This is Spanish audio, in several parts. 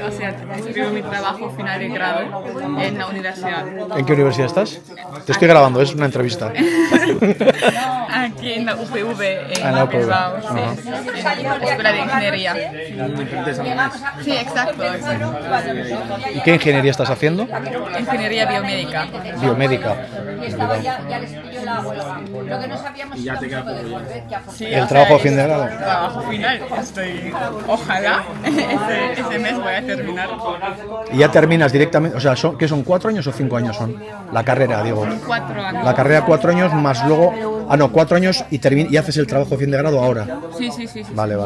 o sea, escribo mi trabajo final de grado en la universidad. ¿En qué universidad estás? Te estoy grabando, es una entrevista. Aquí en la UPV, en la UPV. Bilbao, sí. Escuela de Ingeniería. Sí, exacto. ¿Y qué ingeniería estás haciendo? Ingeniería biomédica. Biomédica. Y ya te queda poco ya. Sí, ¿El trabajo fin de grado? Trabajo final. Ojalá ese mes voy a terminar. Y ya terminas directamente, o sea, ¿qué son 4 años o 5 años son? La carrera, digo. 4 años. La carrera 4 años más luego, 4 años y haces el trabajo fin de grado ahora. Sí. Vale.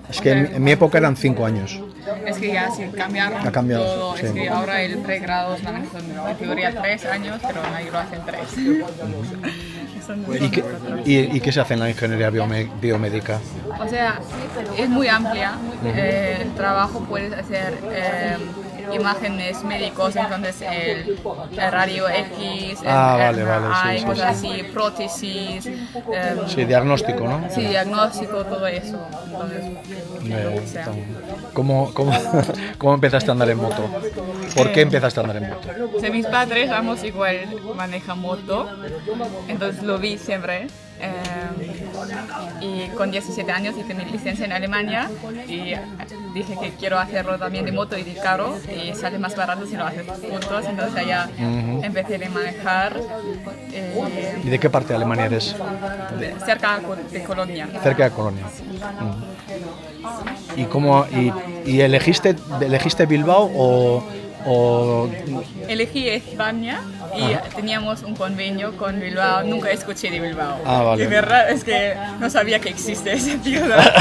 Es que en mi época eran 5 años. Es que ya sí cambiaron Ha cambiado, todo. sí. Es que ahora el pregrado solamente son en teoría 3 años, pero ahí lo hacen 3. ¿Y qué se hace en la ingeniería biomédica? O sea, es muy amplia. El trabajo puedes hacer imágenes médicos, entonces el radio X, vale, sí, cosas así, prótesis. Sí, diagnóstico, ¿no? Sí, diagnóstico, todo eso. Entonces, lo que sea. ¿Cómo empezaste a andar en moto? ¿Por qué empezaste a andar en moto? O sea, mis padres, ambos igual manejan moto, entonces lo vi siempre. Y con 17 años hice mi licencia en Alemania y dije que quiero hacerlo también de moto y de carro y sale más barato si lo haces juntos, entonces allá empecé a manejar. ¿Y de qué parte de Alemania eres? Cerca de Colonia. Cerca de Colonia. ¿Y elegiste Bilbao o...? Elegí España y teníamos un convenio con Bilbao. Nunca escuché de Bilbao. Vale. De verdad es que no sabía que existe esa ciudad.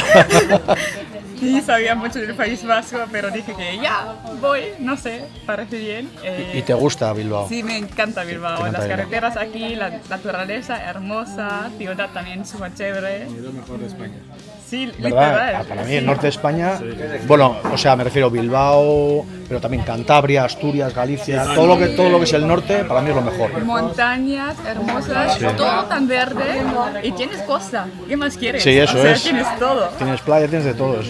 Y sabía mucho del País Vasco, pero dije que ya voy, no sé, parece bien. ¿Y te gusta Bilbao? Sí, me encanta Bilbao. Las carreteras aquí, la naturaleza hermosa, ciudad también súper chévere. Es lo mejor de España. Sí, ¿Verdad? literal. Para mí el norte de España, bueno, o sea, me refiero a Bilbao, pero también Cantabria, Asturias, Galicia, todo lo que es el norte, para mí es lo mejor. Montañas hermosas, todo tan verde y tienes costa. ¿Qué más quieres? Sí, eso es. Tienes todo. Tienes playa, tienes de todo.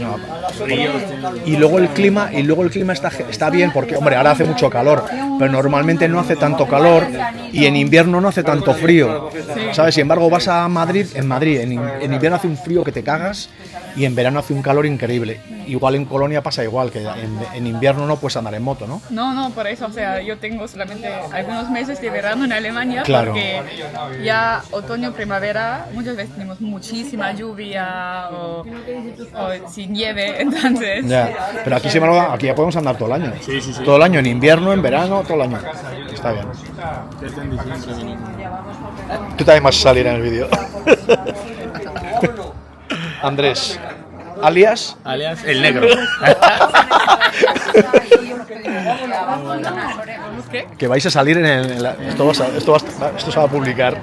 Y luego el clima está bien porque, hombre, ahora hace mucho calor, pero normalmente no hace tanto calor y en invierno no hace tanto frío. ¿Sabes? Sin embargo, vas a Madrid, en invierno hace un frío que te cagas y en verano hace un calor increíble. Igual en Colonia pasa igual, que en invierno no puedes andar en moto, ¿no? No, por eso, o sea, yo tengo solamente algunos meses de verano en Alemania, claro, porque ya otoño, primavera, muchas veces tenemos muchísima lluvia o sin nieve, entonces... Ya, pero aquí, aquí ya podemos andar todo el año. Sí. Todo el año, en invierno, en verano, todo el año. Está bien. Tú también vas a salir en el vídeo. Andrés, alias el negro. Que vais a salir en el... Esto se va a publicar.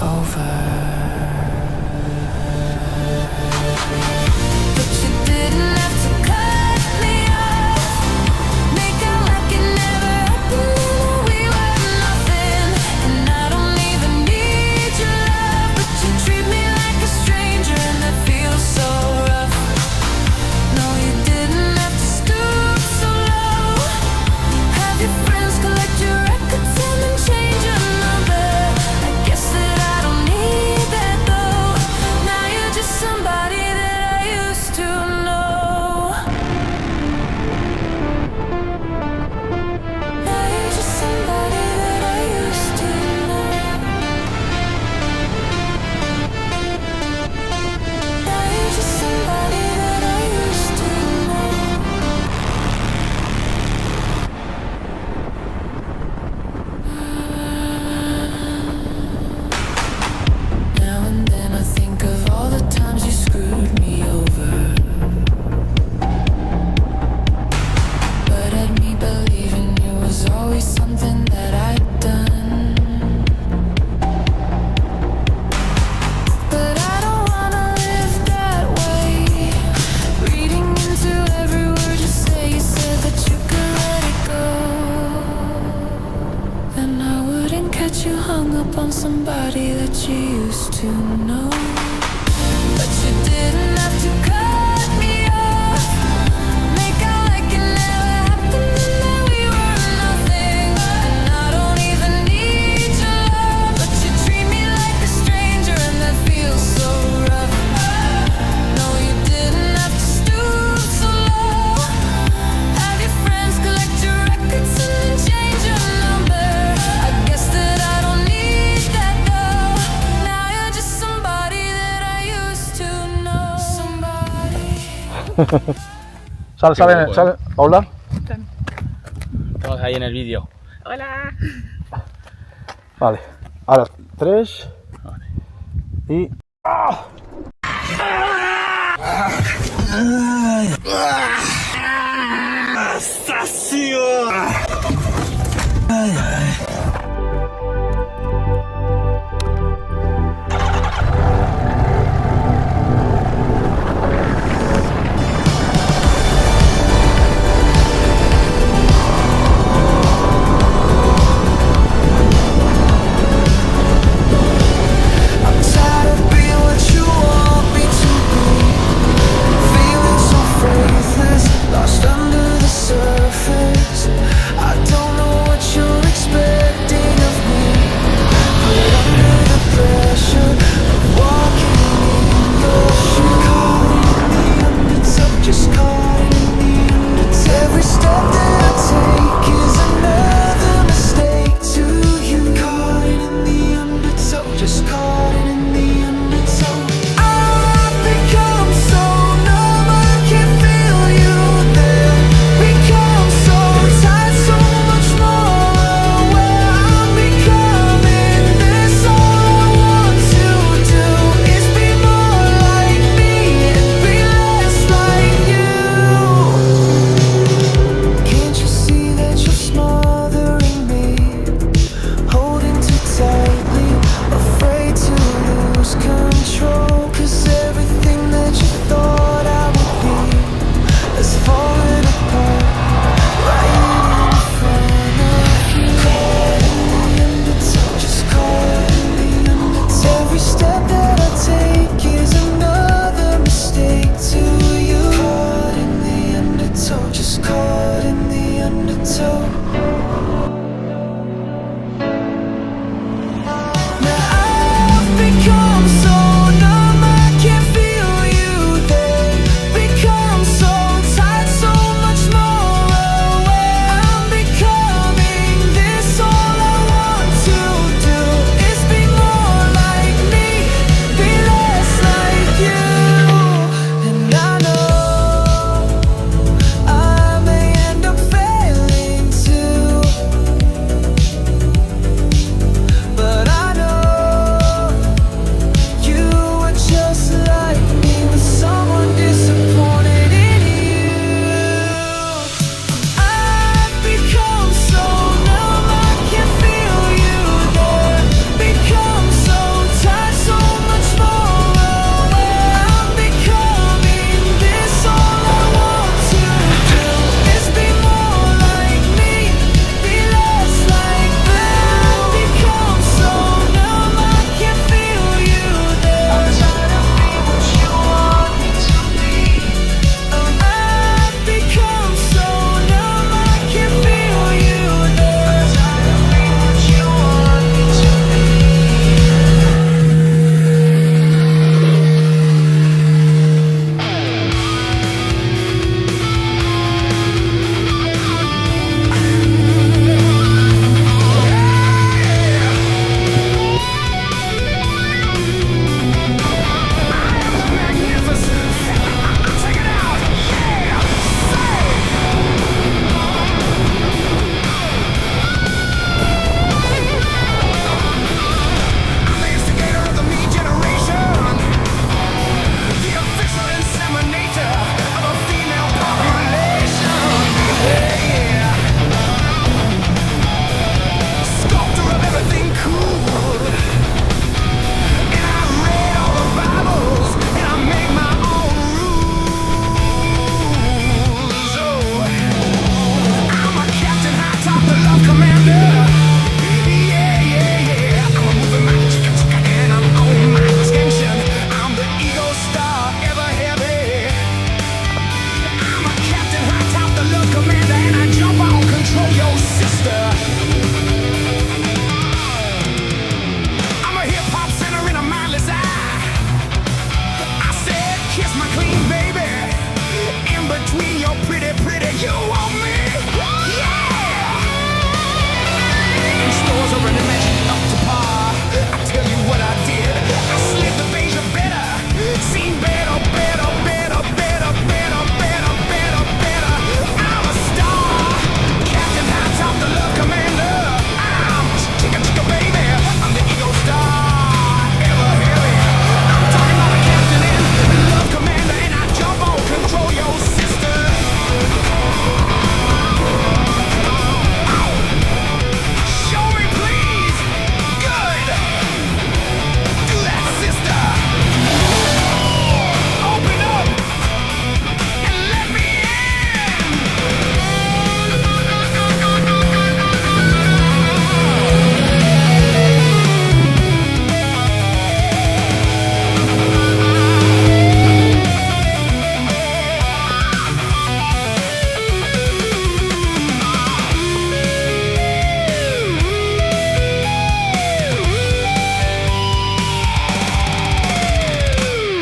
over. but you didn't have to cut me off. Make out like it never happened, we were nothing. And I don't even need your love, but you treat me like a stranger, and that feels so rough. No, you didn't have to stoop so low. Have your friends collect your records and then change your number. I guess that I don't need that though. Now you're just somebody that I used to know. Now you're just somebody that I used to know. Now you're just somebody that I used to know. Now and then I think of all the times you screwed me over, but had me believing it was always something that I'd done. But I don't wanna live that way, reading into every word you say. You said that you could let it go, then I wouldn't catch you hung up on somebody that you used to know. But you didn't have to cut me off. Make out like it never happened, and that we were nothing. And I don't even need your love, but you treat me like a stranger, and that feels so rough. No, you didn't have to stoop so low. Have your friends collect your records and then change your number. I guess that I don't need that though. Now you're just somebody that I used to know. Somebody. Sale, Paula. Estamos ahí en el vídeo. Hola. Vale, ahora 3 y... I'm tired of being what you want me to be. Feeling so faithless, lost under the surface. I don't know what you're expecting.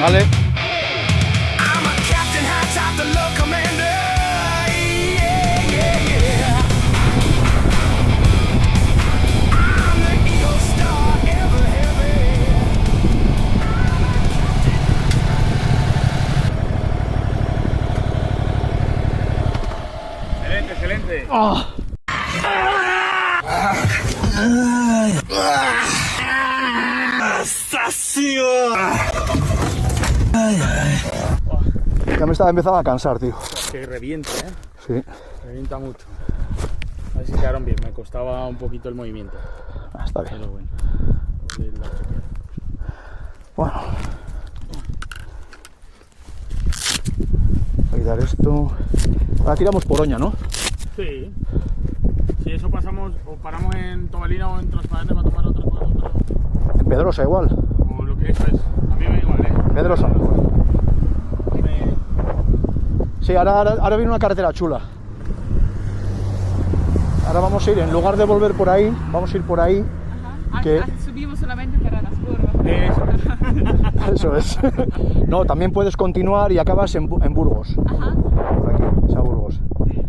Vale. I'm a captain, high top, the low commander. Yeah, yeah, yeah. I'm the Eagle Star, ever heavy. Excelente, excelente. Ya me estaba empezando a cansar, tío. Que revienta, ¿eh? Sí. Revienta mucho. A ver si quedaron bien. Me costaba un poquito el movimiento. Está bien. Pero bueno. Voy a chequear. Bueno. Voy a quitar esto. Ahora tiramos por Oña, ¿no? Sí. Si eso pasamos, o paramos en Tobalina o en Transparente para tomar otra cosa. En Pedrosa igual. O lo que eso es. A mí me da igual, ¿eh? Pedrosa. Sí, ahora viene una carretera chula. Ahora vamos a ir, en lugar de volver por ahí, vamos a ir por ahí. Ajá. Que- Subimos solamente para las curvas. Eso es. No, también puedes continuar y acabas en Burgos. Ajá. Por aquí, o sea, Burgos. Sí.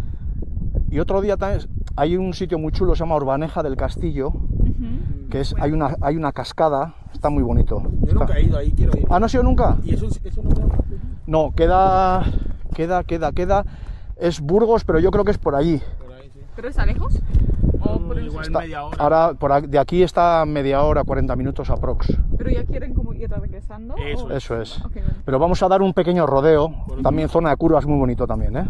Y otro día también hay un sitio muy chulo, se llama Urbaneja del Castillo, Ujú. que es, hay una cascada, está muy bonito. Yo nunca he ido ahí, quiero ir. ¿Ah, no has ido nunca? ¿Y eso no queda? No, queda. Es Burgos, pero yo creo que es por allí. Por ahí, sí. ¿Pero está lejos? ¿O por el- Igual Está- media hora. ahora, de aquí está media hora, 40 minutos aprox. ¿Pero ya quieren como ir regresando? Eso o- Eso es. Ok, vale. Pero vamos a dar un pequeño rodeo, también zona de curvas muy bonito también, ¿eh?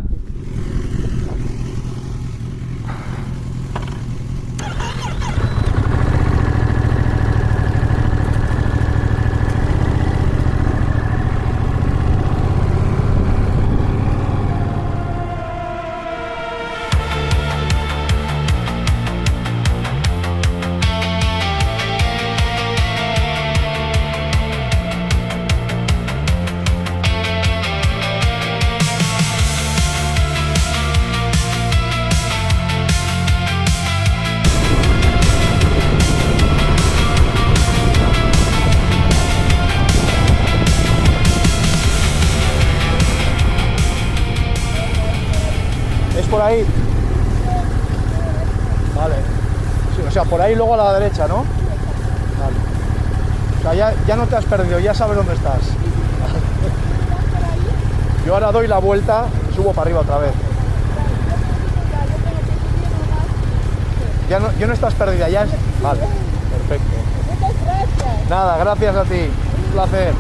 ¿Es por ahí? Vale. Sí, o sea, por ahí luego a la derecha, ¿no? Vale. O sea, ya no te has perdido, ya sabes dónde estás. Yo ahora doy la vuelta y subo para arriba otra vez. Ya no estás perdida, ya es... Vale, perfecto. Muchas gracias. Nada, gracias a ti. Un placer.